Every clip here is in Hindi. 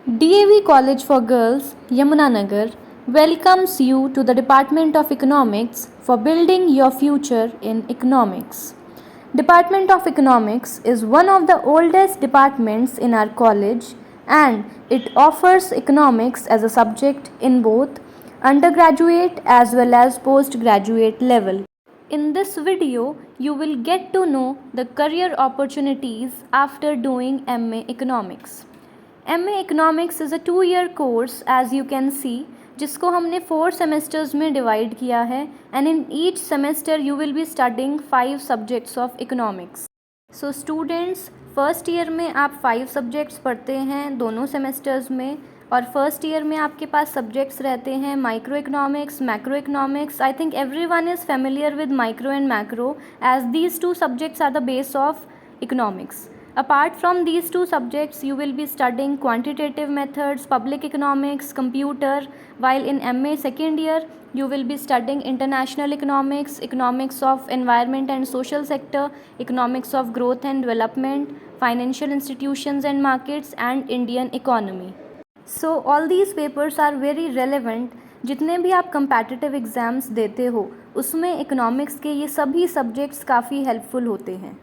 DAV College for Girls, Yamunanagar, welcomes you to the Department of Economics for building your future in economics. Department of Economics is one of the oldest departments in our college and it offers economics as a subject in both undergraduate as well as postgraduate level. In this video, you will get to know the career opportunities after doing MA Economics. MA Economics is a 2-year course as you can see, जिसको हमने 4 सेमेस्टर्स में डिवाइड किया है and in each semester you will be studying 5 subjects of economics. So students, first year में आप 5 सब्जेक्ट्स पढ़ते हैं दोनों सेमेस्टर्स में और फर्स्ट ईयर में आपके पास सब्जेक्ट्स रहते हैं micro economics, macro economics. I think everyone is familiar with micro and macro as these two subjects are the base of economics. Apart from these two subjects, you will be studying quantitative methods, public economics, computer, while in MA second year, you will be studying international economics, economics of environment and social sector, economics of growth and development, financial institutions and markets, and Indian economy. So all these papers are very relevant. जितने भी आप competitive exams देते हो उसमें economics के ये सभी subjects काफ़ी helpful होते हैं.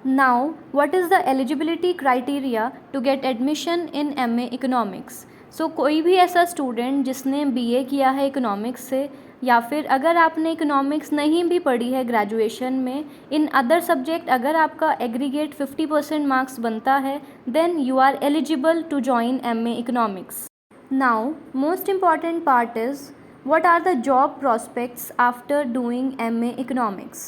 Now, what is the eligibility criteria to get admission in MA Economics? So कोई भी ऐसा स्टूडेंट जिसने BA किया है इकोनॉमिक्स से या फिर अगर आपने इकोनॉमिक्स नहीं भी पढ़ी है ग्रेजुएशन में, इन अदर सब्जेक्ट अगर आपका एग्रीगेट 50% मार्क्स बनता है then you are eligible to join MA Economics. Now, most important part is what are the job prospects after doing MA Economics?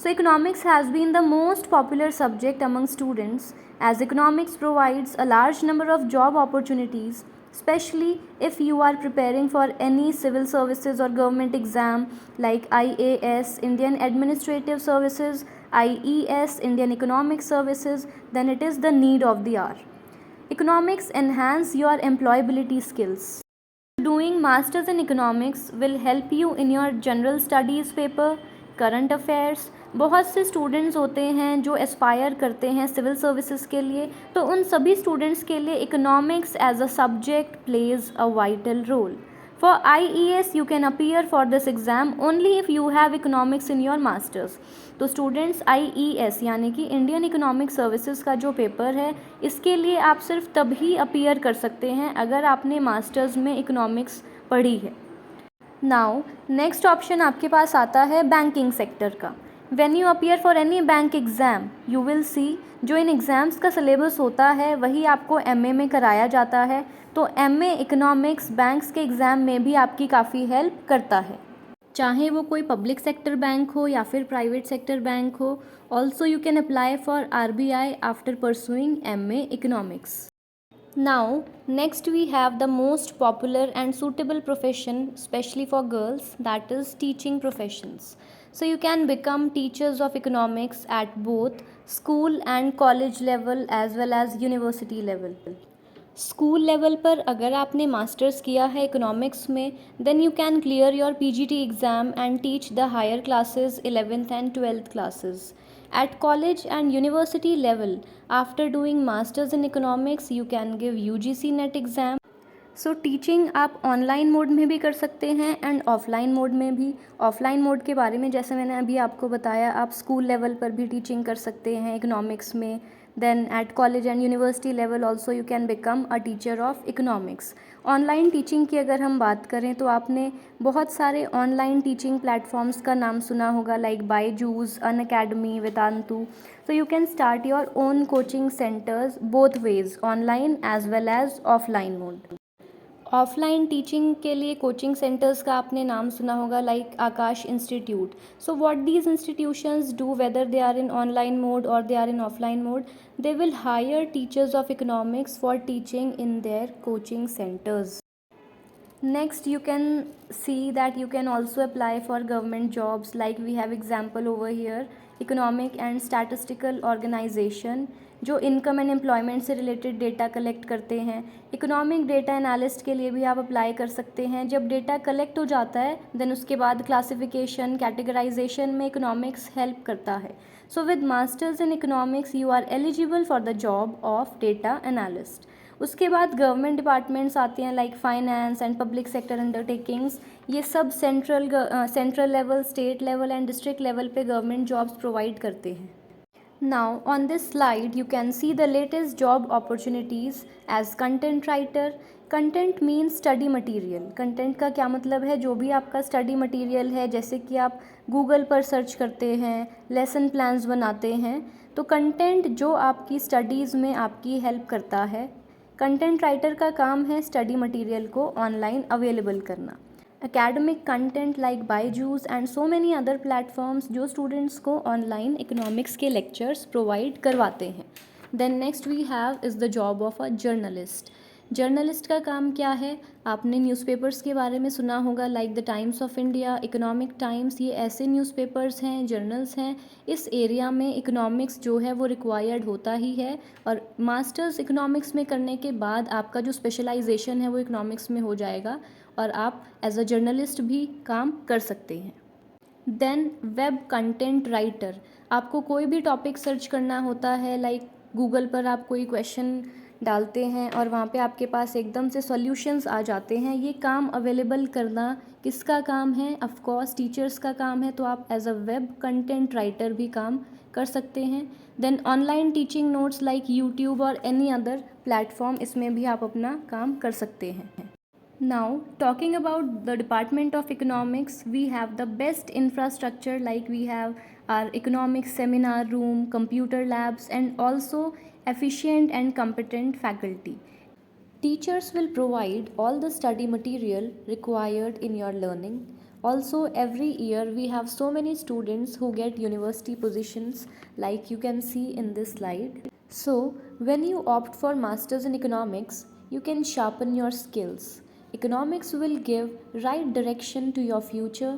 So economics has been the most popular subject among students as economics provides a large number of job opportunities, especially if you are preparing for any civil services or government exam like IAS, Indian Administrative Services, IES, Indian Economic Services, then it is the need of the hour. Economics enhance your employability skills. Doing masters in economics will help you in your general studies paper, current affairs. बहुत से स्टूडेंट्स होते हैं जो एस्पायर करते हैं सिविल सर्विसेज के लिए, तो उन सभी स्टूडेंट्स के लिए economics as a subject plays a vital role. For IES you can appear for this exam only if you have economics in your masters. तो स्टूडेंट्स IES यानी कि इंडियन इकोनॉमिक सर्विसेज का जो पेपर है इसके लिए आप सिर्फ तभी अपीयर कर सकते हैं अगर आपने मास्टर्स में इकोनॉमिक्स पढ़ी है. नाउ नेक्स्ट ऑप्शन आपके पास आता है बैंकिंग सेक्टर का. When you appear for any bank exam you will see जो इन एग्ज़ाम्स का सिलेबस होता है वही आपको MA में कराया जाता है. तो MA इकोनॉमिक्स बैंक्स के एग्ज़ाम में भी आपकी काफ़ी हेल्प करता है, चाहे वो कोई पब्लिक सेक्टर बैंक हो या फिर प्राइवेट सेक्टर बैंक हो. Also you can apply for RBI after pursuing MA economics. Now, next we have the most popular and suitable profession, especially for girls, that is teaching professions. So you can become teachers of economics at both school and college level as well as university level. School level पर अगर आपने मास्टर्स किया है इकोनॉमिक्स में then you can clear your PGT exam and teach the higher classes 11th and 12th classes. At college and university level, after doing masters in economics, you can give UGC NET exam. So teaching आप ऑनलाइन मोड में भी कर सकते हैं एंड ऑफलाइन मोड में भी. ऑफलाइन मोड के बारे में जैसे मैंने अभी आपको बताया, आप स्कूल लेवल पर भी टीचिंग कर सकते हैं इकोनॉमिक्स में. Then at college and university level also you can become a teacher of economics. Online teaching की अगर हम बात करें तो आपने बहुत सारे ऑनलाइन टीचिंग प्लेटफॉर्म्स का नाम सुना होगा like Byju's, Unacademy, Vedantu. So you can start your own coaching centers both ways, online as well as offline mode. Offline teaching के लिए कोचिंग सेंटर्स का आपने नाम सुना होगा like Aakash institute. So what these institutions do whether they are in online mode और they are in offline mode, they will hire teachers of economics for teaching in their coaching centers. Next you can see that you can also apply for government jobs like we have example over here, economic and statistical organization जो इनकम एंड एम्प्लॉयमेंट से रिलेटेड डेटा कलेक्ट करते हैं. इकोनॉमिक डेटा एनालिस्ट के लिए भी आप अप्लाई कर सकते हैं. जब डेटा कलेक्ट हो जाता है देन उसके बाद क्लासिफिकेशन, कैटेगराइजेशन में इकोनॉमिक्स हेल्प करता है. So with masters in economics you are eligible for the job of data analyst. उसके बाद गवर्नमेंट डिपार्टमेंट्स आते हैं like finance and public sector undertakings. ये सब central level, state level and district level पे गवर्नमेंट जॉब्स प्रोवाइड करते हैं। Now on this slide you can see the latest job opportunities as content writer. Content means study material. Content का क्या मतलब है? जो भी आपका स्टडी मटेरियल है, जैसे कि आप गूगल पर सर्च करते हैं, लेसन प्लान्स बनाते हैं, तो कंटेंट जो आपकी स्टडीज़ में आपकी हेल्प करता है। कंटेंट राइटर का काम है स्टडी मटेरियल को ऑनलाइन अवेलेबल करना। Academic content like Byju's and so many other platforms जो स्टूडेंट्स को ऑनलाइन इकोनॉमिक्स के लेक्चर्स प्रोवाइड करवाते हैं। Then next we have is the job of a journalist. Journalist का काम क्या है? आपने न्यूज़पेपर्स के बारे में सुना होगा like the times of India, economic times. ये ऐसे न्यूज़पेपर्स हैं, जर्नल्स हैं, इस एरिया में इकोनॉमिक्स जो है वो रिक्वायर्ड होता ही है। और मास्टर्स इकोनॉमिक्स में करने के बाद आपका जो स्पेशलाइजेशन है वो इकोनॉमिक्स में हो जाएगा और आप एज अ जर्नलिस्ट भी काम कर सकते हैं। Then web content writer. आपको कोई भी टॉपिक सर्च करना होता है, लाइक गूगल पर आप कोई क्वेश्चन डालते हैं और वहाँ पे आपके पास एकदम से सॉल्यूशंस आ जाते हैं। ये काम अवेलेबल करना किसका काम है? ऑफ कोर्स टीचर्स का काम है। तो आप as a web content writer भी काम कर सकते हैं। Then online teaching notes like YouTube और एनी अदर प्लेटफॉर्म, इसमें भी आप अपना काम कर सकते हैं। Now, talking about the Department of Economics, we have the best infrastructure, like we have our economics seminar room, computer labs, and also efficient and competent faculty. Teachers will provide all the study material required in your learning. Also, every year we have so many students who get university positions, like you can see in this slide. So, when you opt for Masters in Economics, you can sharpen your skills. Economics will give right direction to your future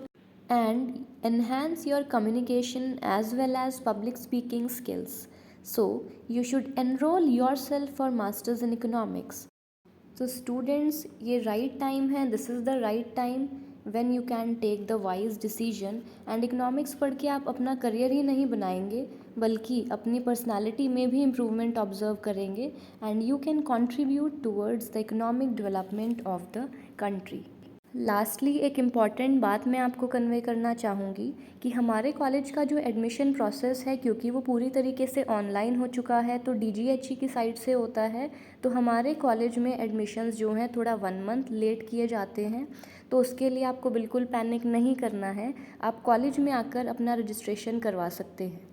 and enhance your communication as well as public speaking skills. So, you should enroll yourself for Masters in Economics. So students, ये right time है, this is the right time when you can take the wise decision. and economics पढ़ के आप अपना करियर ही नहीं बनाएंगे बल्कि अपनी पर्सनालिटी में भी इम्प्रूवमेंट ऑब्जर्व करेंगे and you can contribute towards the economic development of the country. Lastly एक इम्पॉर्टेंट बात मैं आपको कन्वे करना चाहूँगी कि हमारे कॉलेज का जो एडमिशन प्रोसेस है, क्योंकि वो पूरी तरीके से ऑनलाइन हो चुका है, तो DGHE की साइड से होता है, तो हमारे कॉलेज में एडमिशन्स जो हैं थोड़ा 1 मंथ लेट किए जाते हैं। तो उसके लिए आपको बिल्कुल पैनिक नहीं करना है, आप कॉलेज में आकर अपना रजिस्ट्रेशन करवा सकते हैं।